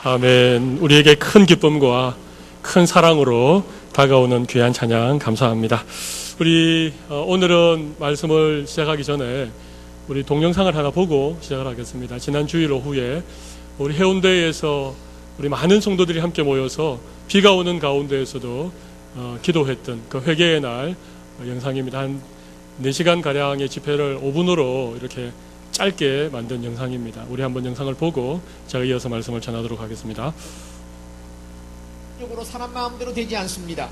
아멘. 우리에게 큰 기쁨과 큰 사랑으로 다가오는 귀한 찬양 감사합니다. 우리 오늘은 말씀을 시작하기 전에 우리 동영상을 하나 보고 시작을 하겠습니다. 지난 주일 오후에 우리 해운대에서 우리 많은 성도들이 함께 모여서 비가 오는 가운데에서도 기도했던 그 회개의 날 영상입니다. 한 4시간가량의 집회를 5분으로 이렇게 짧게 만든 영상입니다. 우리 한번 영상을 보고 제가 이어서 말씀을 전하도록 하겠습니다. 적으로 사람 마음대로 되지 않습니다.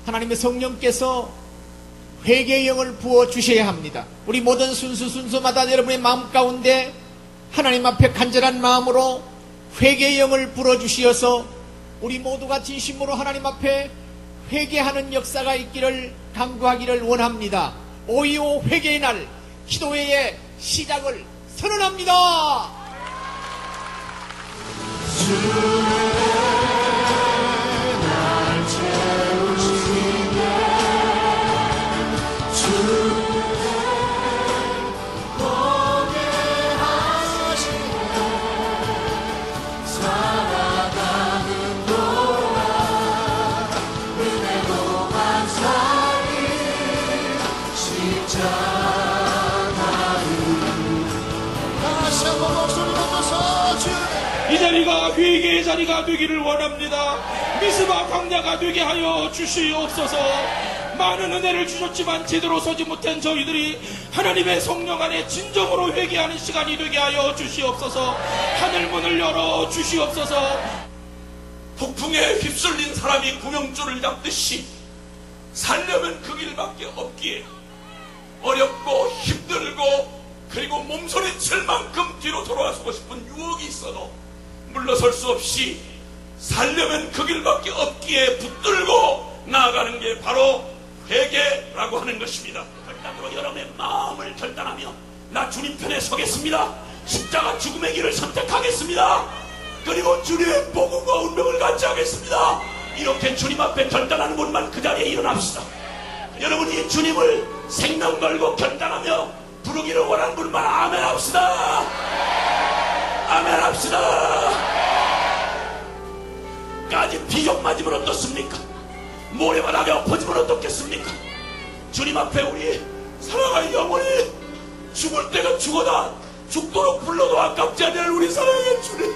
하나님의 성령께서 회개의 영을 부어 주셔야 합니다. 우리 모든 순수마다 여러분의 마음 가운데 하나님 앞에 간절한 마음으로 회개의 영을 불어 주시어서 우리 모두가 진심으로 하나님 앞에 회개하는 역사가 있기를 간구하기를 원합니다. 5.25 회개의 날 기도회의 시작을 선언합니다. 이 자리가 회개의 자리가 되기를 원합니다. 미스바 광야가 되게 하여 주시옵소서. 많은 은혜를 주셨지만 제대로 서지 못한 저희들이 하나님의 성령 안에 진정으로 회개하는 시간이 되게 하여 주시옵소서. 하늘문을 열어 주시옵소서. 폭풍에 휩쓸린 사람이 구명줄을 잡듯이 살려면 그 길밖에 없기에 어렵고 힘들고 그리고 몸소리칠 만큼 뒤로 돌아서고 싶은 유혹이 있어도 물러설 수 없이 살려면 그 길밖에 없기에 붙들고 나아가는 게 바로 회개라고 하는 것입니다. 결단으로 여러분의 마음을 결단하며 나 주님 편에 서겠습니다. 십자가 죽음의 길을 선택하겠습니다. 그리고 주님의 복음과 운명을 같이 하겠습니다. 이렇게 주님 앞에 결단하는 분만 그 자리에 일어납시다. 여러분이 주님을 생명 걸고 결단하며 부르기를 원하는 분만 아멘 합시다. 아멘 합시다. 까지 비좀 맞으면 어떻습니까? 모래바닥에 엎어지면 어떻겠습니까? 주님 앞에 우리 사랑하는 영혼이 죽을 때가 죽어다 죽도록 불러도 아깝지 않을 우리 사랑의 주님,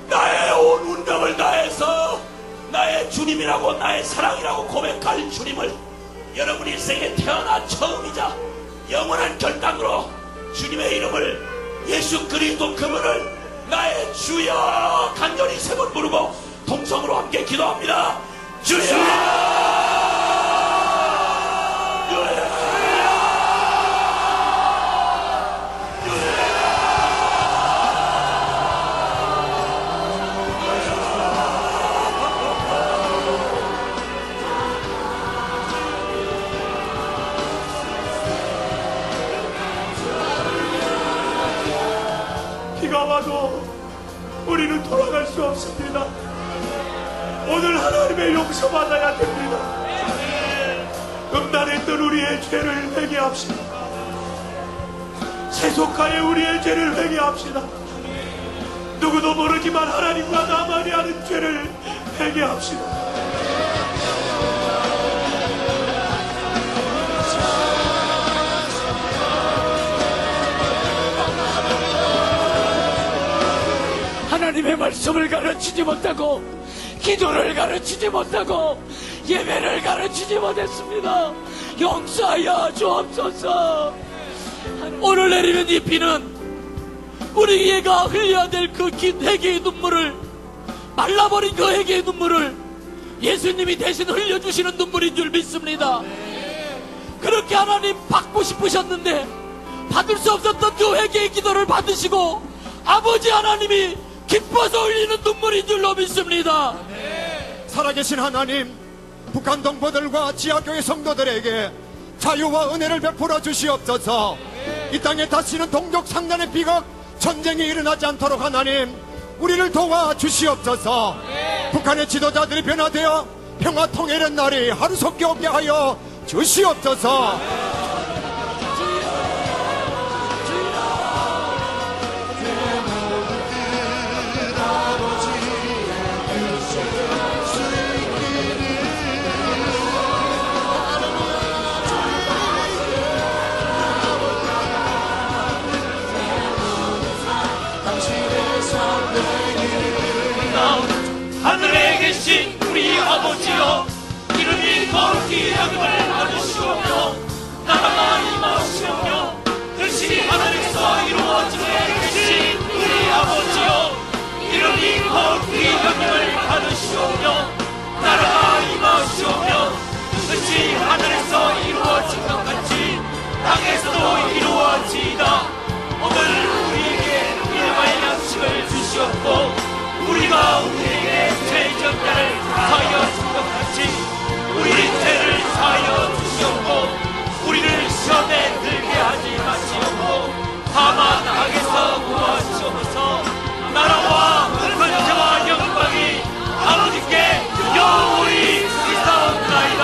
나의 온 운명을 다해서 나의 주님이라고 나의 사랑이라고 고백할 주님을 여러분 일생에 태어나 처음이자 영원한 결단으로 주님의 이름을 예수 그리스도 그분을 나의 주여 간절히 세 번 부르고 동성으로 함께 기도합니다. 주여! 비가 와도 우리는 돌아갈 수 없습니다. 오늘 하나님의 용서받아야 됩니다. 음란했던 우리의 죄를 회개합시다. 세속하에 우리의 죄를 회개합시다. 누구도 모르지만 하나님과 나만이 하는 죄를 회개합시다. 하나님의 말씀을 가르치지 못하고 기도를 가르치지 못하고 예배를 가르치지 못했습니다. 용서하여 주옵소서. 오늘 내리는 이 비는 우리가 흘려야 될 그 긴 회개의 눈물을, 말라버린 그 회개의 눈물을 예수님이 대신 흘려주시는 눈물인 줄 믿습니다. 그렇게 하나님 받고 싶으셨는데 받을 수 없었던 그 회개의 기도를 받으시고 아버지 하나님이 기뻐서 흘리는 눈물인 줄로 믿습니다. 살아계신 하나님, 북한 동포들과 지하교회 성도들에게 자유와 은혜를 베풀어 주시옵소서. 이 땅에 다시는 동족 상단의 비극, 전쟁이 일어나지 않도록 하나님 우리를 도와 주시옵소서. 북한의 지도자들이 변화되어 평화 통일의 날이 하루속히 오게 하여 주시옵소서. 살아계신 우리 아버지여, 이름이 거룩히 여김을 받으시오며 나라가 임하시오며 뜻이 하늘에서 이루어지게 계신 우리 아버지여, 이름이 거룩히 여김을 받으시오며 나라가 임하시오며 뜻이 하늘에서 이루어진 것 같이 땅에서도 이루어지이다. 오늘 우리에게 일용할 양식을 주시옵고 우리가 우리에게 죄 전가를 사하여 준 것 같이 우리 죄를 사하여 주시옵고 우리를 시험에 들게 하지 마시옵고 다만 악에서 구하시옵소서. 나라와 권세와 영광이 아버지께 영원히 있사옵나이다.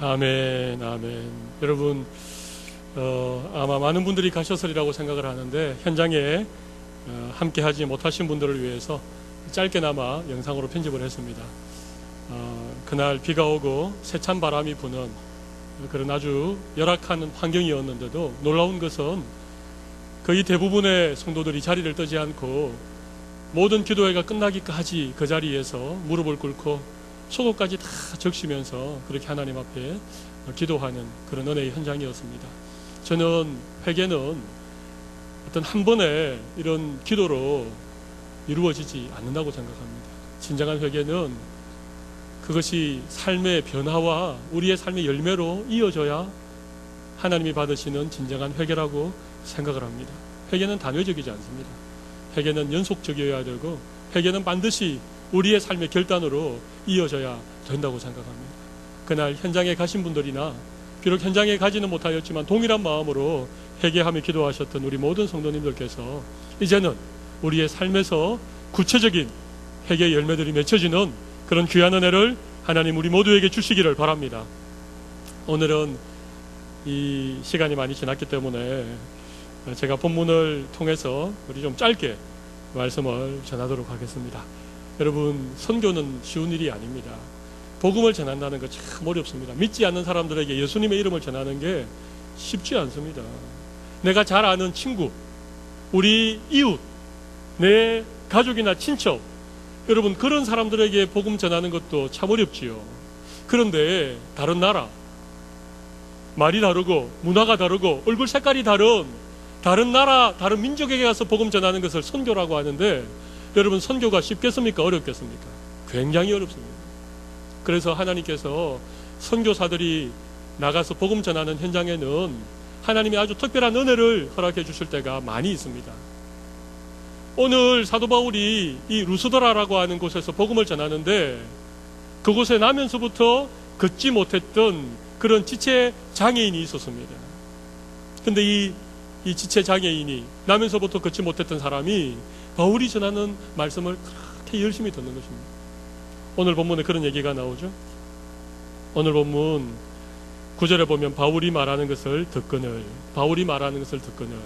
아멘, 아멘. 여러분, 아마 많은 분들이 가셨으리라고 생각을 하는데 현장에 함께 하지 못하신 분들을 위해서 짧게나마 영상으로 편집을 했습니다. 그날 비가 오고 세찬 바람이 부는 그런 아주 열악한 환경이었는데도 놀라운 것은 거의 대부분의 성도들이 자리를 뜨지 않고 모든 기도회가 끝나기까지 그 자리에서 무릎을 꿇고 속옷까지 다 적시면서 그렇게 하나님 앞에 기도하는 그런 은혜의 현장이었습니다. 저는 회개는 어떤 한 번의 이런 기도로 이루어지지 않는다고 생각합니다. 진정한 회개는 그것이 삶의 변화와 우리의 삶의 열매로 이어져야 하나님이 받으시는 진정한 회개라고 생각을 합니다. 회개는 단회적이지 않습니다. 회개는 연속적이어야 되고 회개는 반드시 우리의 삶의 결단으로 이어져야 된다고 생각합니다. 그날 현장에 가신 분들이나 비록 현장에 가지는 못하였지만 동일한 마음으로 회개하며 기도하셨던 우리 모든 성도님들께서 이제는 우리의 삶에서 구체적인 회개의 열매들이 맺혀지는 그런 귀한 은혜를 하나님 우리 모두에게 주시기를 바랍니다. 오늘은 이 시간이 많이 지났기 때문에 제가 본문을 통해서 우리 좀 짧게 말씀을 전하도록 하겠습니다. 여러분, 선교는 쉬운 일이 아닙니다. 복음을 전한다는 거 참 어렵습니다. 믿지 않는 사람들에게 예수님의 이름을 전하는 게 쉽지 않습니다. 내가 잘 아는 친구, 우리 이웃, 내 가족이나 친척, 여러분 그런 사람들에게 복음 전하는 것도 참 어렵지요. 그런데 다른 나라, 말이 다르고 문화가 다르고 얼굴 색깔이 다른 나라, 다른 민족에게 가서 복음 전하는 것을 선교라고 하는데 여러분 선교가 쉽겠습니까? 어렵겠습니까? 굉장히 어렵습니다. 그래서 하나님께서 선교사들이 나가서 복음 전하는 현장에는 하나님이 아주 특별한 은혜를 허락해 주실 때가 많이 있습니다. 오늘 사도 바울이 이 루스드라라고 하는 곳에서 복음을 전하는데 그곳에 나면서부터 걷지 못했던 그런 지체 장애인이 있었습니다. 근데 이 지체 장애인이 나면서부터 걷지 못했던 사람이 바울이 전하는 말씀을 그렇게 열심히 듣는 것입니다. 오늘 본문에 그런 얘기가 나오죠. 오늘 본문 9절에 보면 바울이 말하는 것을 듣거늘, 바울이 말하는 것을 듣거늘.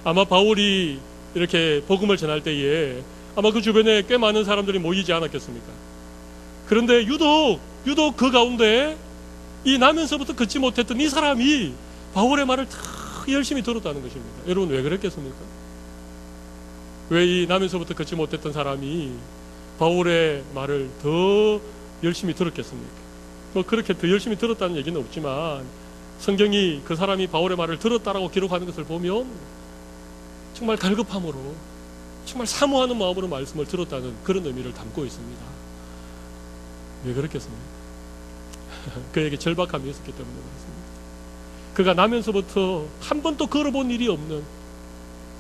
아마 바울이 이렇게 복음을 전할 때에 아마 그 주변에 꽤 많은 사람들이 모이지 않았겠습니까? 그런데 유독 그 가운데 이 나면서부터 걷지 못했던 이 사람이 바울의 말을 다 열심히 들었다는 것입니다. 여러분 왜 그랬겠습니까? 왜 이 나면서부터 걷지 못했던 사람이 바울의 말을 더 열심히 들었겠습니까? 뭐 그렇게 더 열심히 들었다는 얘기는 없지만 성경이 그 사람이 바울의 말을 들었다라고 기록하는 것을 보면 정말 갈급함으로 정말 사모하는 마음으로 말씀을 들었다는 그런 의미를 담고 있습니다. 왜 그렇겠습니까? 그에게 절박함이 있었기 때문에 그렇습니다. 그가 나면서부터 한 번도 걸어본 일이 없는,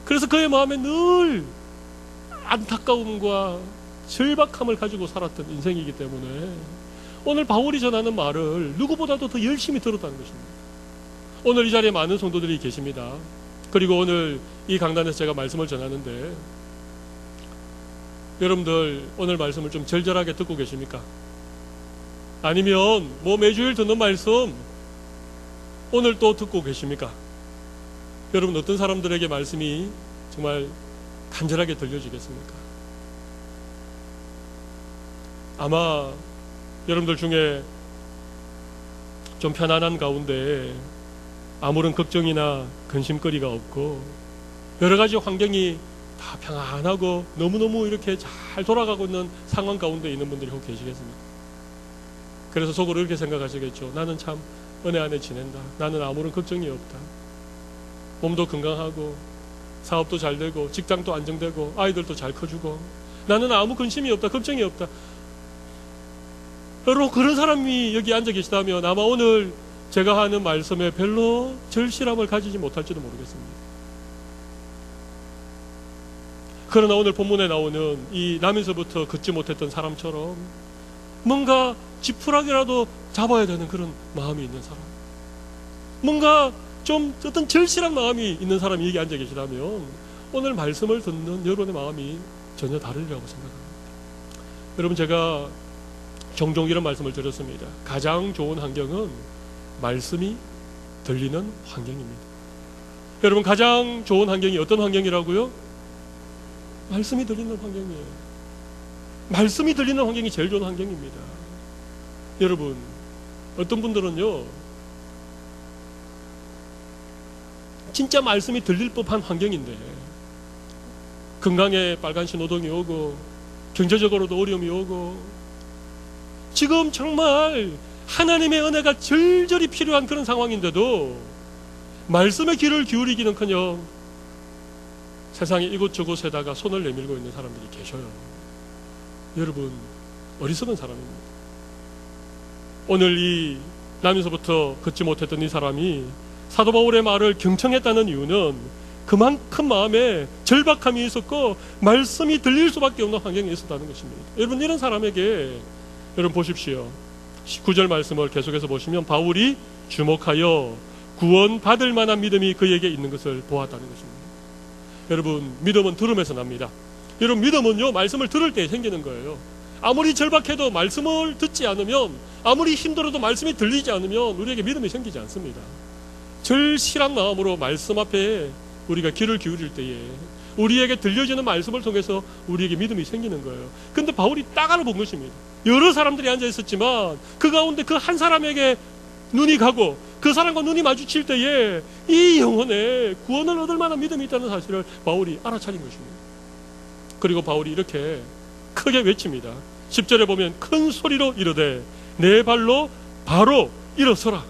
그래서 그의 마음에 늘 안타까움과 절박함을 가지고 살았던 인생이기 때문에 오늘 바울이 전하는 말을 누구보다도 더 열심히 들었다는 것입니다. 오늘 이 자리에 많은 성도들이 계십니다. 그리고 오늘 이 강단에서 제가 말씀을 전하는데 여러분들 오늘 말씀을 좀 절절하게 듣고 계십니까? 아니면 뭐 매주일 듣는 말씀 오늘 또 듣고 계십니까? 여러분 어떤 사람들에게 말씀이 정말 간절하게 들려지겠습니까? 아마 여러분들 중에 좀 편안한 가운데 아무런 걱정이나 근심거리가 없고 여러 가지 환경이 다 평안하고 너무너무 이렇게 잘 돌아가고 있는 상황 가운데 있는 분들이 혹 계시겠습니까? 그래서 속으로 이렇게 생각하시겠죠. 나는 참 은혜 안에 지낸다. 나는 아무런 걱정이 없다. 몸도 건강하고 사업도 잘 되고 직장도 안정되고 아이들도 잘 커주고 나는 아무 근심이 없다. 걱정이 없다. 여러분, 그런 사람이 여기 앉아 계시다면 아마 오늘 제가 하는 말씀에 별로 절실함을 가지지 못할지도 모르겠습니다. 그러나 오늘 본문에 나오는 이 나면서부터 걷지 못했던 사람처럼 뭔가 지푸라기라도 잡아야 되는 그런 마음이 있는 사람, 뭔가 좀 어떤 절실한 마음이 있는 사람이 여기 앉아 계시다면 오늘 말씀을 듣는 여러분의 마음이 전혀 다르리라고 생각합니다. 여러분, 제가 종종 이런 말씀을 드렸습니다. 가장 좋은 환경은 말씀이 들리는 환경입니다. 여러분, 가장 좋은 환경이 어떤 환경이라고요? 말씀이 들리는 환경이에요. 말씀이 들리는 환경이 제일 좋은 환경입니다. 여러분, 어떤 분들은요, 진짜 말씀이 들릴 법한 환경인데 건강에 빨간 신호등이 오고 경제적으로도 어려움이 오고 지금 정말 하나님의 은혜가 절절히 필요한 그런 상황인데도 말씀의 귀를 기울이기는커녕 세상에 이곳저곳에다가 손을 내밀고 있는 사람들이 계셔요. 여러분, 어리석은 사람입니다. 오늘 이 남에서부터 걷지 못했던 이 사람이 사도 바울의 말을 경청했다는 이유는 그만큼 마음에 절박함이 있었고 말씀이 들릴 수밖에 없는 환경에 있었다는 것입니다. 여러분, 이런 사람에게 여러분 보십시오. 19절 말씀을 계속해서 보시면 바울이 주목하여 구원받을 만한 믿음이 그에게 있는 것을 보았다는 것입니다. 여러분, 믿음은 들음에서 납니다. 여러분, 믿음은요, 말씀을 들을 때 생기는 거예요. 아무리 절박해도 말씀을 듣지 않으면, 아무리 힘들어도 말씀이 들리지 않으면 우리에게 믿음이 생기지 않습니다. 절실한 마음으로 말씀 앞에 우리가 귀를 기울일 때에 우리에게 들려지는 말씀을 통해서 우리에게 믿음이 생기는 거예요. 근데 바울이 딱 알아본 것입니다. 여러 사람들이 앉아 있었지만 그 가운데 그 한 사람에게 눈이 가고 그 사람과 눈이 마주칠 때에 이 영혼에 구원을 얻을 만한 믿음이 있다는 사실을 바울이 알아차린 것입니다. 그리고 바울이 이렇게 크게 외칩니다. 10절에 보면 큰 소리로 이르되 내 발로 바로 일어서라.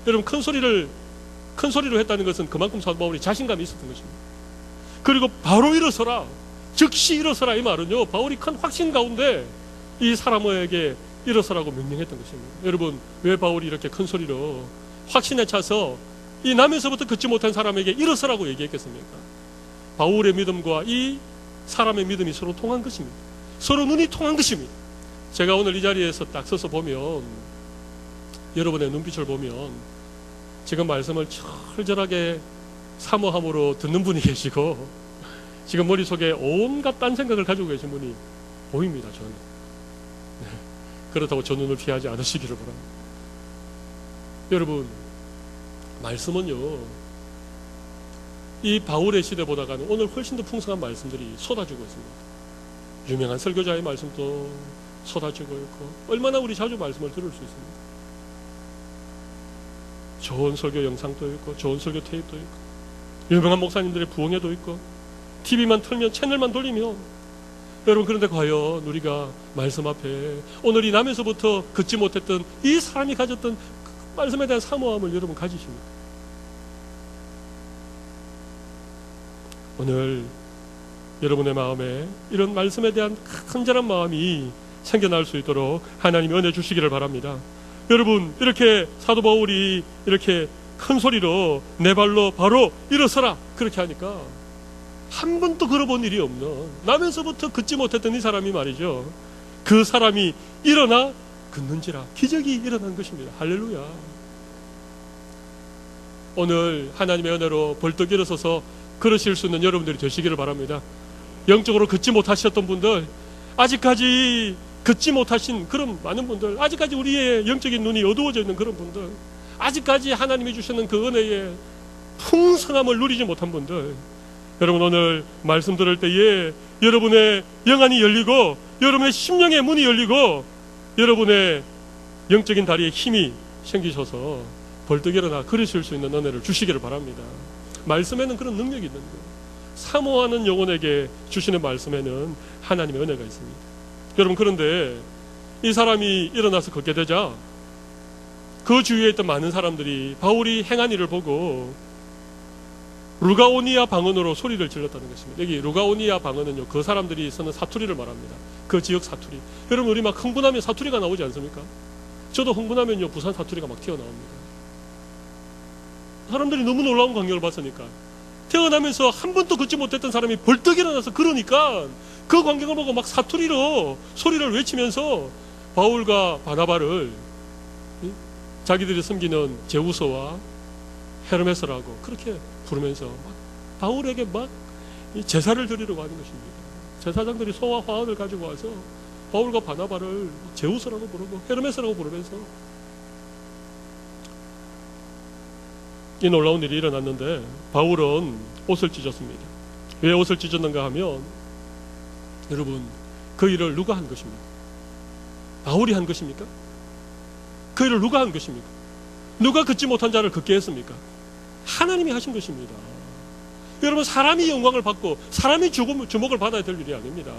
여러분, 큰 소리로 했다는 것은 그만큼 사도 바울이 자신감이 있었던 것입니다. 그리고 바로 일어서라, 즉시 일어서라, 이 말은요, 바울이 큰 확신 가운데 이 사람에게 일어서라고 명령했던 것입니다. 여러분, 왜 바울이 이렇게 큰 소리로 확신에 차서 이 남에서부터 걷지 못한 사람에게 일어서라고 얘기했겠습니까? 바울의 믿음과 이 사람의 믿음이 서로 통한 것입니다. 서로 눈이 통한 것입니다. 제가 오늘 이 자리에서 딱 서서 보면, 여러분의 눈빛을 보면 지금 말씀을 철저하게 사모함으로 듣는 분이 계시고 지금 머릿속에 온갖 딴 생각을 가지고 계신 분이 보입니다. 저는. 네. 그렇다고 저 눈을 피하지 않으시기를 바랍니다. 여러분, 말씀은요, 이 바울의 시대보다는 오늘 훨씬 더 풍성한 말씀들이 쏟아지고 있습니다. 유명한 설교자의 말씀도 쏟아지고 있고, 얼마나 우리 자주 말씀을 들을 수 있습니다. 좋은 설교 영상도 있고, 좋은 설교 테이프도 있고, 유명한 목사님들의 부흥회도 있고, TV만 틀면, 채널만 돌리면, 여러분, 그런데 과연 우리가 말씀 앞에 오늘 이 남에서부터 걷지 못했던 이 사람이 가졌던 그 말씀에 대한 사모함을 여러분 가지십니까? 오늘 여러분의 마음에 이런 말씀에 대한 간절한 마음이 생겨날 수 있도록 하나님이 은혜 주시기를 바랍니다. 여러분, 이렇게 사도 바울이 이렇게 큰 소리로 내 발로 바로 일어서라 그렇게 하니까 한 번도 걸어본 일이 없는, 나면서부터 걷지 못했던 이 사람이 말이죠, 그 사람이 일어나 걷는지라, 기적이 일어난 것입니다. 할렐루야. 오늘 하나님의 은혜로 벌떡 일어서서 걸으실 수 있는 여러분들이 되시기를 바랍니다. 영적으로 걷지 못하셨던 분들, 아직까지 걷지 못하신 그런 많은 분들, 아직까지 우리의 영적인 눈이 어두워져 있는 그런 분들, 아직까지 하나님이 주시는 그 은혜의 풍성함을 누리지 못한 분들, 여러분, 오늘 말씀 들을 때에 여러분의 영안이 열리고 여러분의 심령의 문이 열리고 여러분의 영적인 다리에 힘이 생기셔서 벌떡 일어나 그리실 수 있는 은혜를 주시기를 바랍니다. 말씀에는 그런 능력이 있는 거예요. 사모하는 영혼에게 주시는 말씀에는 하나님의 은혜가 있습니다. 여러분, 그런데 이 사람이 일어나서 걷게 되자 그 주위에 있던 많은 사람들이 바울이 행한 일을 보고 루가오니아 방언으로 소리를 질렀다는 것입니다. 여기 루가오니아 방언은요, 그 사람들이 쓰는 사투리를 말합니다. 그 지역 사투리. 여러분, 우리 막 흥분하면 사투리가 나오지 않습니까? 저도 흥분하면요, 부산 사투리가 막 튀어나옵니다. 사람들이 너무 놀라운 광경을 봤으니까. 태어나면서 한 번도 걷지 못했던 사람이 벌떡 일어나서 그러니까 그 광경을 보고 막 사투리로 소리를 외치면서 바울과 바나바를 자기들이 섬기는 제우스와 헤르메스라고 그렇게 부르면서 막 바울에게 막 제사를 드리려고 하는 것입니다. 제사장들이 소와 화환을 가지고 와서 바울과 바나바를 제우스라고 부르고 헤르메스라고 부르면서 이 놀라운 일이 일어났는데 바울은 옷을 찢었습니다. 왜 옷을 찢었는가 하면, 여러분, 그 일을 누가 한 것입니까? 바울이 한 것입니까? 그 일을 누가 한 것입니까? 누가 걷지 못한 자를 걷게 했습니까? 하나님이 하신 것입니다. 여러분, 사람이 영광을 받고 사람이 주목을 받아야 될 일이 아닙니다.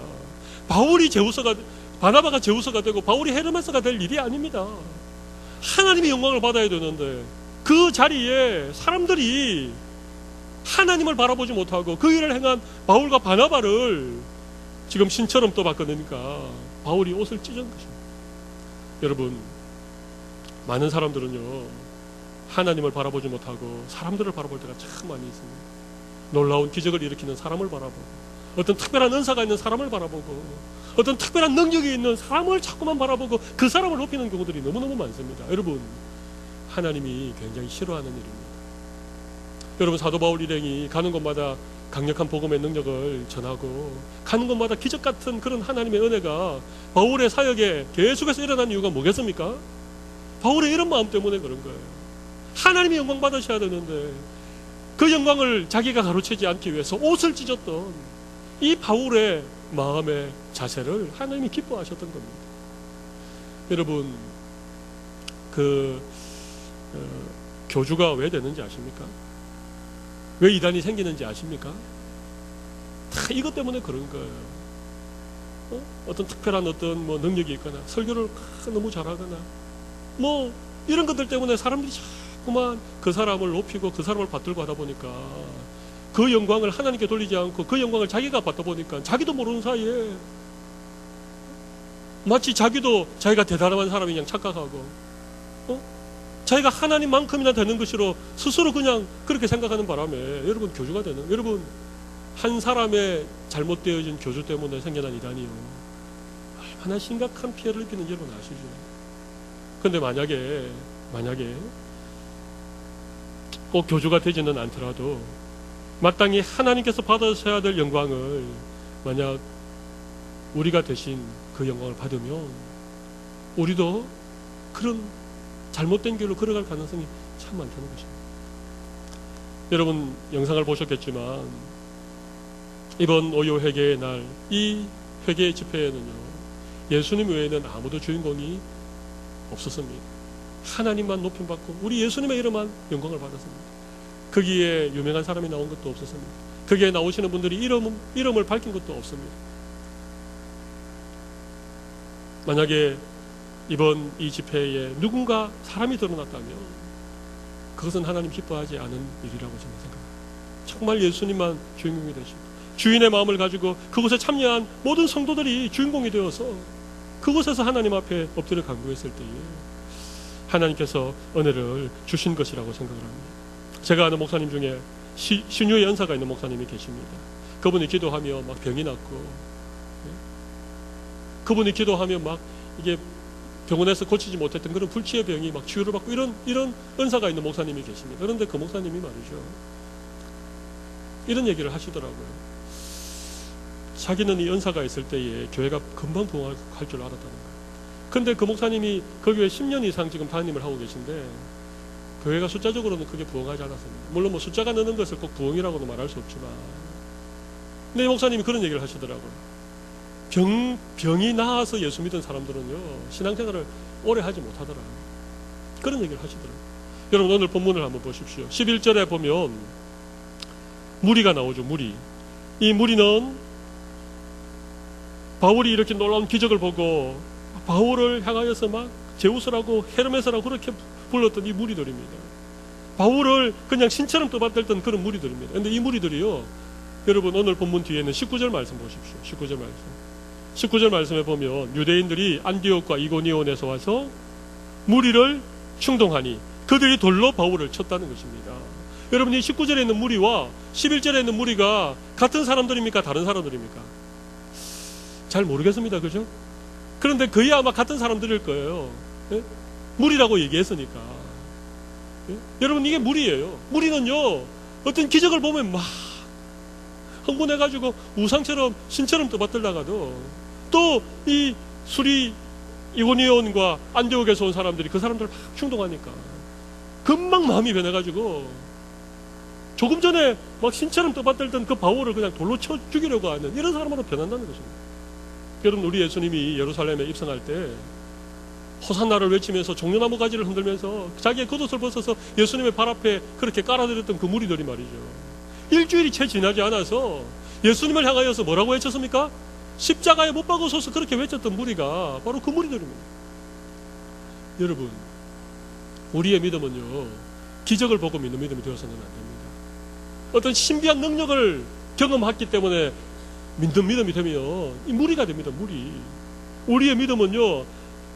바나바가 제우스가 되고 바울이 헤르메스가 될 일이 아닙니다. 하나님이 영광을 받아야 되는데 그 자리에 사람들이 하나님을 바라보지 못하고 그 일을 행한 바울과 바나바를 지금 신처럼 또 바꿔내니까 바울이 옷을 찢은 것입니다. 여러분, 많은 사람들은요, 하나님을 바라보지 못하고 사람들을 바라볼 때가 참 많이 있습니다. 놀라운 기적을 일으키는 사람을 바라보고, 어떤 특별한 은사가 있는 사람을 바라보고, 어떤 특별한 능력이 있는 사람을 자꾸만 바라보고 그 사람을 높이는 경우들이 너무너무 많습니다. 여러분, 하나님이 굉장히 싫어하는 일입니다. 여러분, 사도 바울 일행이 가는 곳마다 강력한 복음의 능력을 전하고 가는 곳마다 기적 같은 그런 하나님의 은혜가 바울의 사역에 계속해서 일어난 이유가 뭐겠습니까? 바울의 이런 마음 때문에 그런 거예요. 하나님이 영광 받으셔야 되는데 그 영광을 자기가 가로채지 않기 위해서 옷을 찢었던 이 바울의 마음의 자세를 하나님이 기뻐하셨던 겁니다. 여러분, 교주가 왜 되는지 아십니까? 왜 이단이 생기는지 아십니까? 다 이것 때문에 그런 거예요. 어떤 특별한 어떤 능력이 있거나 설교를 너무 잘하거나 이런 것들 때문에 사람들이 자꾸만 그 사람을 높이고 그 사람을 받들고 하다 보니까 그 영광을 하나님께 돌리지 않고 그 영광을 자기가 받다 보니까 자기도 모르는 사이에 마치 자기가 대단한 사람이 그냥 착각하고 자기가 하나님만큼이나 되는 것으로 스스로 그냥 그렇게 생각하는 바람에 여러분, 교주가 되는, 여러분, 한 사람의 잘못되어진 교주 때문에 생겨난 이단이요, 얼마나 심각한 피해를 입히는지 여러분 아시죠? 근데 만약에 꼭 교주가 되지는 않더라도 마땅히 하나님께서 받으셔야 될 영광을 만약 우리가 대신 그 영광을 받으면 우리도 그런 잘못된 길로 걸어갈 가능성이 참 많다는 것입니다. 여러분, 영상을 보셨겠지만 이번 오요 회개의 날, 이 회개의 집회에는요, 예수님 외에는 아무도 주인공이 없었습니다. 하나님만 높임받고 우리 예수님의 이름만 영광을 받았습니다. 거기에 유명한 사람이 나온 것도 없었습니다. 거기에 나오시는 분들이 이름을 밝힌 것도 없습니다. 만약에 이번 이 집회에 누군가 사람이 드러났다면 그것은 하나님 기뻐하지 않은 일이라고 저는 생각합니다. 정말 예수님만 주인공이 되시고 주인의 마음을 가지고 그곳에 참여한 모든 성도들이 주인공이 되어서 그곳에서 하나님 앞에 엎드려 간구했을 때에 하나님께서 은혜를 주신 것이라고 생각을 합니다. 제가 아는 목사님 중에 신유의 연사가 있는 목사님이 계십니다. 그분이 기도하며 막 병이 났고, 그분이 기도하며 막 이게 병원에서 고치지 못했던 그런 불치의 병이 막 치유를 받고 이런 은사가 있는 목사님이 계십니다. 그런데 그 목사님이 말이죠, 이런 얘기를 하시더라고요. 자기는 이 은사가 있을 때에 교회가 금방 부흥할 줄 알았다는 거예요. 근데 그 목사님이 그 교회 10년 이상 지금 담임을 하고 계신데 교회가 숫자적으로는 크게 부흥하지 않았습니다. 물론 숫자가 느는 것을 꼭 부흥이라고도 말할 수 없지만, 근데 이 목사님이 그런 얘기를 하시더라고요. 병이 나아서 예수 믿은 사람들은요, 신앙생활을 오래 하지 못하더라. 그런 얘기를 하시더라고요. 여러분 오늘 본문을 한번 보십시오. 11절에 보면 무리가 나오죠. 무리. 이 무리는 바울이 이렇게 놀라운 기적을 보고 바울을 향하여서 막 제우스라고 헤르메스라고 그렇게 불렀던 이 무리들입니다. 바울을 그냥 신처럼 떠받들던 그런 무리들입니다. 그런데 이 무리들이요, 여러분 오늘 본문 뒤에는 19절 말씀 보십시오. 19절 말씀. 19절 말씀에 보면 유대인들이 안디옥과 이고니온에서 와서 무리를 충동하니 그들이 돌로 바울을 쳤다는 것입니다. 여러분 이 19절에 있는 무리와 11절에 있는 무리가 같은 사람들입니까? 다른 사람들입니까? 잘 모르겠습니다. 그죠? 그런데 거의 아마 같은 사람들일 거예요. 예? 무리라고 얘기했으니까. 예? 여러분 이게 무리예요. 무리는요 어떤 기적을 보면 막 흥분해가지고 우상처럼 신처럼 떠받들다가도 또 이 수리 이고니온과 안디옥에서 온 사람들이 그 사람들을 막 충동하니까 금방 마음이 변해가지고 조금 전에 막 신처럼 떠받들던 그 바울을 그냥 돌로 쳐 죽이려고 하는 이런 사람으로 변한다는 것입니다. 여러분 우리 예수님이 예루살렘에 입성할 때 호산나를 외치면서 종려나무 가지를 흔들면서 자기의 겉옷을 벗어서 예수님의 발 앞에 그렇게 깔아드렸던 그 무리들이 말이죠. 일주일이 채 지나지 않아서 예수님을 향하여서 뭐라고 외쳤습니까? 십자가에 못 박으소서 그렇게 외쳤던 무리가 바로 그 무리들입니다. 여러분 우리의 믿음은요 기적을 보고 믿는 믿음이 되어서는 안 됩니다. 어떤 신비한 능력을 경험했기 때문에 믿는 믿음이 되면 이 무리가 됩니다. 무리. 우리의 믿음은요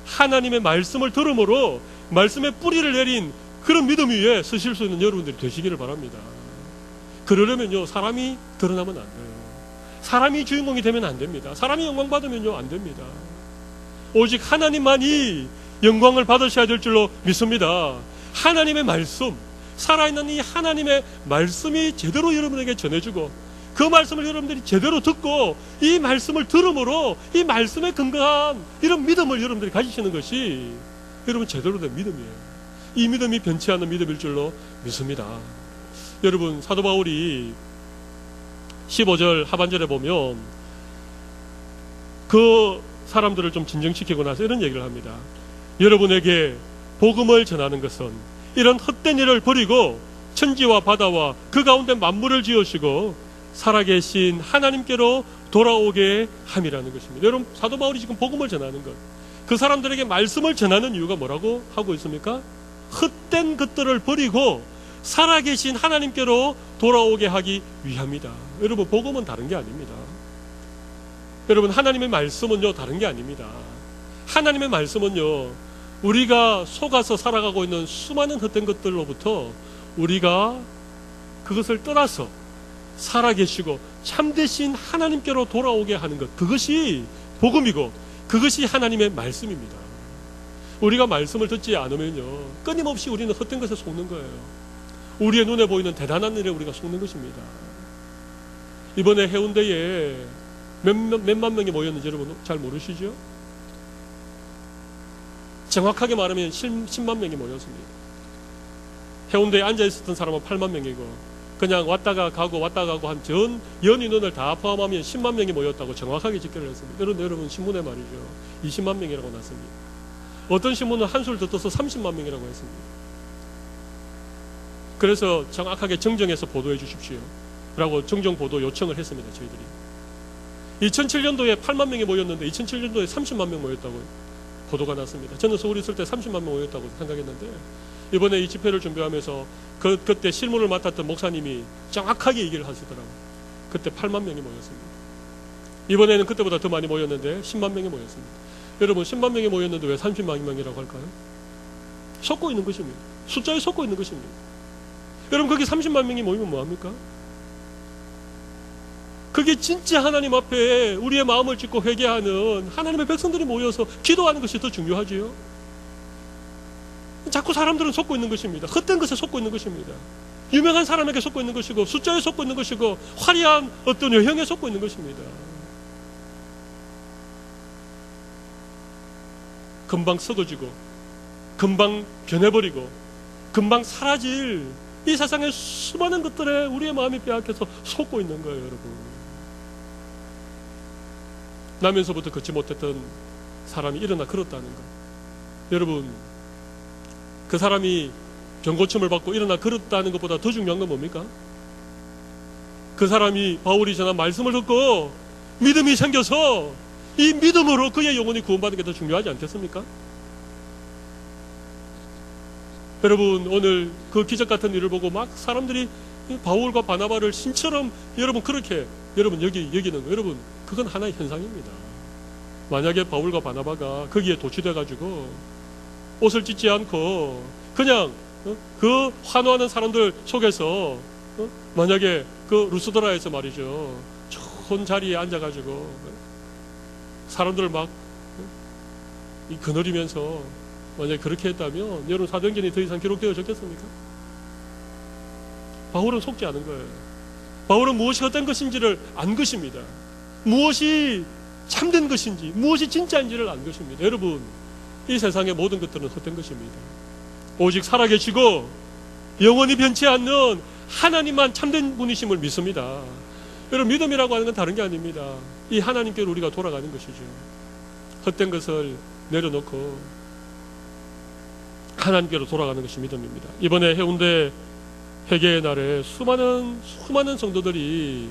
하나님의 말씀을 들음으로 말씀의 뿌리를 내린 그런 믿음 위에 서실 수 있는 여러분들이 되시기를 바랍니다. 그러려면요 사람이 드러나면 안 돼요. 사람이 주인공이 되면 안 됩니다. 사람이 영광 받으면요 안 됩니다. 오직 하나님만이 영광을 받으셔야 될 줄로 믿습니다. 하나님의 말씀, 살아있는 이 하나님의 말씀이 제대로 여러분에게 전해주고 그 말씀을 여러분들이 제대로 듣고 이 말씀을 들음으로 이 말씀에 근거한 이런 믿음을 여러분들이 가지시는 것이 여러분 제대로 된 믿음이에요. 이 믿음이 변치 않는 믿음일 줄로 믿습니다. 여러분 사도 바울이 15절 하반절에 보면 그 사람들을 좀 진정시키고 나서 이런 얘기를 합니다. 여러분에게 복음을 전하는 것은 이런 헛된 일을 버리고 천지와 바다와 그 가운데 만물을 지으시고 살아계신 하나님께로 돌아오게 함이라는 것입니다. 여러분 사도 바울이 지금 복음을 전하는 것, 그 사람들에게 말씀을 전하는 이유가 뭐라고 하고 있습니까? 헛된 것들을 버리고 살아계신 하나님께로 돌아오게 하기 위함이다. 여러분 복음은 다른 게 아닙니다. 여러분 하나님의 말씀은요 다른 게 아닙니다. 하나님의 말씀은요 우리가 속아서 살아가고 있는 수많은 헛된 것들로부터 우리가 그것을 떠나서 살아계시고 참되신 하나님께로 돌아오게 하는 것, 그것이 복음이고 그것이 하나님의 말씀입니다. 우리가 말씀을 듣지 않으면요 끊임없이 우리는 헛된 것에 속는 거예요. 우리의 눈에 보이는 대단한 일에 우리가 속는 것입니다. 이번에 해운대에 몇만 명이 모였는지 여러분 잘 모르시죠? 정확하게 말하면 10만 명이 모였습니다. 해운대에 앉아 있었던 사람은 8만 명이고 그냥 왔다가 가고 한 전 연인원을 다 포함하면 10만 명이 모였다고 정확하게 집계를 했습니다. 그런데 여러분 신문에 말이죠 20만 명이라고 났습니다. 어떤 신문은 한술 더 떠서 30만 명이라고 했습니다. 그래서 정확하게 정정해서 보도해 주십시오 라고 정정 보도 요청을 했습니다. 저희들이 2007년도에 8만 명이 모였는데 2007년도에 30만 명 모였다고 보도가 났습니다. 저는 서울에 있을 때 30만 명 모였다고 생각했는데 이번에 이 집회를 준비하면서 그때 실무를 맡았던 목사님이 정확하게 얘기를 하시더라고요. 그때 8만 명이 모였습니다. 이번에는 그때보다 더 많이 모였는데 10만 명이 모였습니다. 여러분 10만 명이 모였는데 왜 30만 명이라고 할까요? 속고 있는 것입니다. 숫자에 속고 있는 것입니다. 여러분 거기 30만 명이 모이면 뭐합니까? 그게 진짜 하나님 앞에 우리의 마음을 찢고 회개하는 하나님의 백성들이 모여서 기도하는 것이 더 중요하지요. 자꾸 사람들은 속고 있는 것입니다. 헛된 것에 속고 있는 것입니다. 유명한 사람에게 속고 있는 것이고 숫자에 속고 있는 것이고 화려한 어떤 여형에 속고 있는 것입니다. 금방 썩어지고 금방 변해버리고 금방 사라질 이 세상의 수많은 것들에 우리의 마음이 빼앗겨서 속고 있는 거예요. 여러분 나면서부터 걷지 못했던 사람이 일어나 걸었다는 것. 여러분 그 사람이 병고침을 받고 일어나 걸었다는 것보다 더 중요한 건 뭡니까? 그 사람이 바울이 전한 말씀을 듣고 믿음이 생겨서 이 믿음으로 그의 영혼이 구원받는 게 더 중요하지 않겠습니까? 여러분, 오늘 그 기적 같은 일을 보고 막 사람들이 바울과 바나바를 신처럼 여러분 그렇게 여러분 여기는 거, 여러분 그건 하나의 현상입니다. 만약에 바울과 바나바가 거기에 도취돼 가지고 옷을 찢지 않고 그냥 그 환호하는 사람들 속에서 만약에 그 루스드라에서 말이죠, 좋은 자리에 앉아가지고 사람들을 막 거느리면서 만약에 그렇게 했다면 여러분 사도행전이 더 이상 기록되어졌겠습니까? 바울은 속지 않은 거예요. 바울은 무엇이 헛된 것인지를 안 것입니다. 무엇이 참된 것인지, 무엇이 진짜인지를 안 것입니다. 여러분, 이 세상의 모든 것들은 헛된 것입니다. 오직 살아계시고 영원히 변치 않는 하나님만 참된 분이심을 믿습니다. 여러분, 믿음이라고 하는 건 다른 게 아닙니다. 이 하나님께로 우리가 돌아가는 것이죠. 헛된 것을 내려놓고 하나님께로 돌아가는 것이 믿음입니다. 이번에 해운대 회개의 날에 수많은 성도들이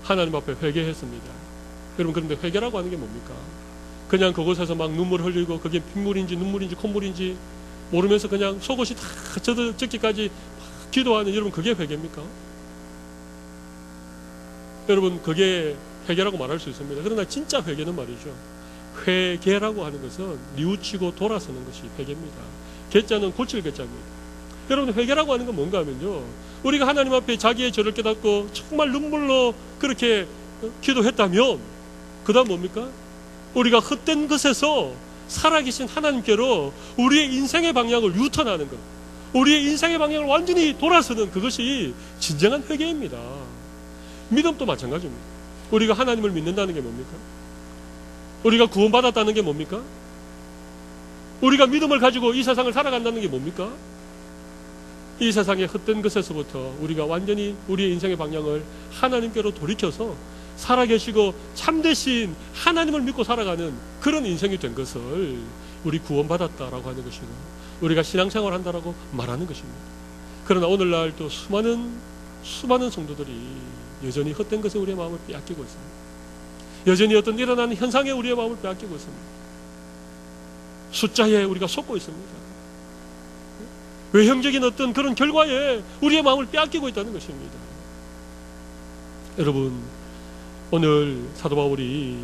하나님 앞에 회개했습니다. 여러분, 그런데 회개라고 하는 게 뭡니까? 그냥 그곳에서 막 눈물 흘리고 그게 핏물인지 눈물인지 콧물인지 모르면서 그냥 속옷이 다 젖기까지 기도하는, 여러분 그게 회개입니까? 여러분, 그게 회개라고 말할 수 있습니다. 그러나 진짜 회개는 말이죠, 회개라고 하는 것은 뉘우치고 돌아서는 것이 회개입니다. 개자는 고칠 개자입니다. 여러분, 회개라고 하는 건 뭔가 하면요, 우리가 하나님 앞에 자기의 죄를 깨닫고 정말 눈물로 그렇게 기도했다면 그 다음 뭡니까? 우리가 헛된 것에서 살아계신 하나님께로 우리의 인생의 방향을 유턴하는 것, 우리의 인생의 방향을 완전히 돌아서는 그것이 진정한 회개입니다. 믿음도 마찬가지입니다. 우리가 하나님을 믿는다는 게 뭡니까? 우리가 구원받았다는 게 뭡니까? 우리가 믿음을 가지고 이 세상을 살아간다는 게 뭡니까? 이 세상의 헛된 것에서부터 우리가 완전히 우리의 인생의 방향을 하나님께로 돌이켜서 살아계시고 참되신 하나님을 믿고 살아가는 그런 인생이 된 것을 우리 구원받았다라고 하는 것이고, 우리가 신앙생활을 한다라고 말하는 것입니다. 그러나 오늘날 또 수많은 성도들이 여전히 헛된 것에 우리의 마음을 빼앗기고 있습니다. 여전히 어떤 일어나는 현상에 우리의 마음을 빼앗기고 있습니다. 숫자에 우리가 속고 있습니다. 외형적인 어떤 그런 결과에 우리의 마음을 빼앗기고 있다는 것입니다. 여러분, 오늘 사도 바울이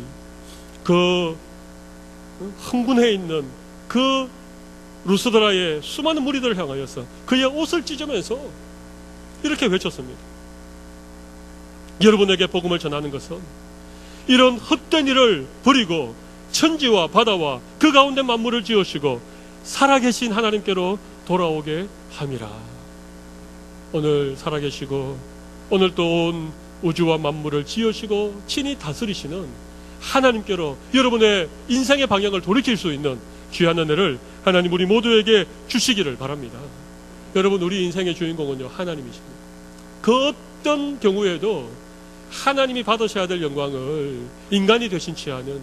그 흥분해 있는 그 루스드라의 수많은 무리들을 향하여서 그의 옷을 찢으면서 이렇게 외쳤습니다. 여러분에게 복음을 전하는 것은 이런 헛된 일을 버리고 천지와 바다와 그 가운데 만물을 지으시고 살아계신 하나님께로 돌아오게 함이라. 오늘 살아계시고 오늘 또 온 우주와 만물을 지으시고 친히 다스리시는 하나님께로 여러분의 인생의 방향을 돌이킬 수 있는 귀한 은혜를 하나님 우리 모두에게 주시기를 바랍니다. 여러분, 우리 인생의 주인공은요, 하나님이십니다. 그 어떤 경우에도 하나님이 받으셔야 될 영광을 인간이 되신 채 하는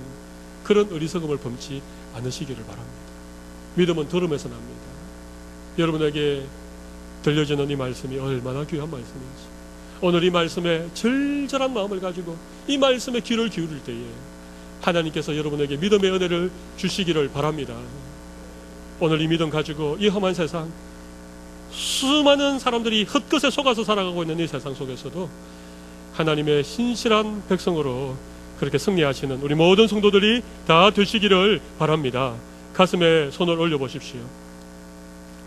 그런 어리석음을 범치 않으시기를 바랍니다. 믿음은 들음에서 납니다. 여러분에게 들려지는 이 말씀이 얼마나 귀한 말씀인지, 오늘 이 말씀에 절절한 마음을 가지고 이 말씀에 귀를 기울일 때에 하나님께서 여러분에게 믿음의 은혜를 주시기를 바랍니다. 오늘 이 믿음 가지고 이 험한 세상, 수많은 사람들이 헛것에 속아서 살아가고 있는 이 세상 속에서도 하나님의 신실한 백성으로 그렇게 승리하시는 우리 모든 성도들이 다 되시기를 바랍니다. 가슴에 손을 올려보십시오.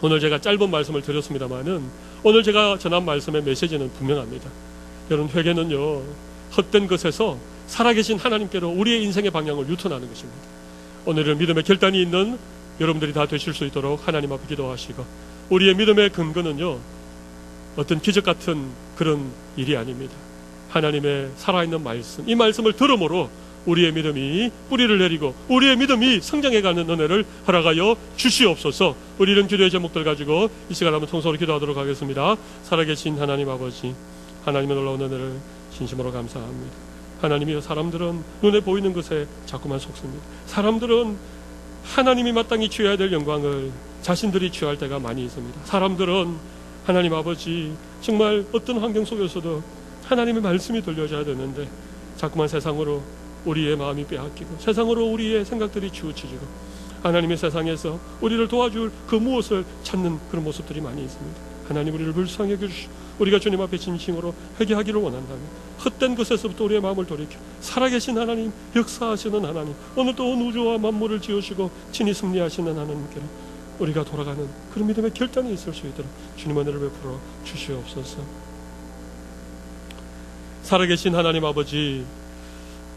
오늘 제가 짧은 말씀을 드렸습니다만은 오늘 제가 전한 말씀의 메시지는 분명합니다. 여러분, 회개는요, 헛된 것에서 살아계신 하나님께로 우리의 인생의 방향을 유턴하는 것입니다. 오늘은 믿음의 결단이 있는 여러분들이 다 되실 수 있도록 하나님 앞에 기도하시고, 우리의 믿음의 근거는요, 어떤 기적 같은 그런 일이 아닙니다. 하나님의 살아있는 말씀, 이 말씀을 들음으로 우리의 믿음이 뿌리를 내리고 우리의 믿음이 성장해가는 은혜를 허락하여 주시옵소서. 우리 이런 기도의 제목들 가지고 이 시간 한번 통성으로 기도하도록 하겠습니다. 살아계신 하나님 아버지, 하나님의 놀라운 은혜를 진심으로 감사합니다. 하나님이여, 사람들은 눈에 보이는 것에 자꾸만 속습니다. 사람들은 하나님이 마땅히 취해야 될 영광을 자신들이 취할 때가 많이 있습니다. 사람들은 하나님 아버지 정말 어떤 환경 속에서도 하나님의 말씀이 들려져야 되는데 자꾸만 세상으로 우리의 마음이 빼앗기고 세상으로 우리의 생각들이 치우쳐지고 하나님의 세상에서 우리를 도와줄 그 무엇을 찾는 그런 모습들이 많이 있습니다. 하나님 우리를 불쌍히 여겨주시고 우리가 주님 앞에 진심으로 회개하기를 원한다면 헛된 것에서부터 우리의 마음을 돌이켜 살아계신 하나님, 역사하시는 하나님, 오늘도 온 우주와 만물을 지으시고 친히 승리하시는 하나님께로 우리가 돌아가는 그런 믿음의 결단이 있을 수 있도록 주님 은혜를 베풀어 주시옵소서. 살아계신 하나님 아버지,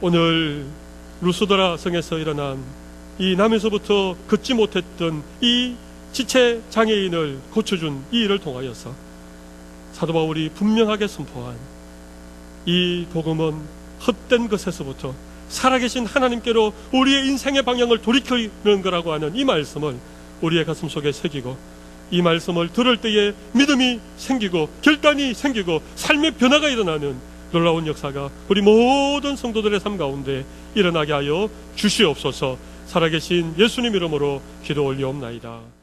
오늘 루스드라 성에서 일어난 이 남에서부터 걷지 못했던 이 지체 장애인을 고쳐준 이 일을 통하여서 사도 바울이 분명하게 선포한 이 복음은 헛된 것에서부터 살아계신 하나님께로 우리의 인생의 방향을 돌이키는 거라고 하는 이 말씀을 우리의 가슴 속에 새기고 이 말씀을 들을 때에 믿음이 생기고 결단이 생기고 삶의 변화가 일어나는 놀라운 역사가 우리 모든 성도들의 삶 가운데 일어나게 하여 주시옵소서. 살아계신 예수님 이름으로 기도 올리옵나이다.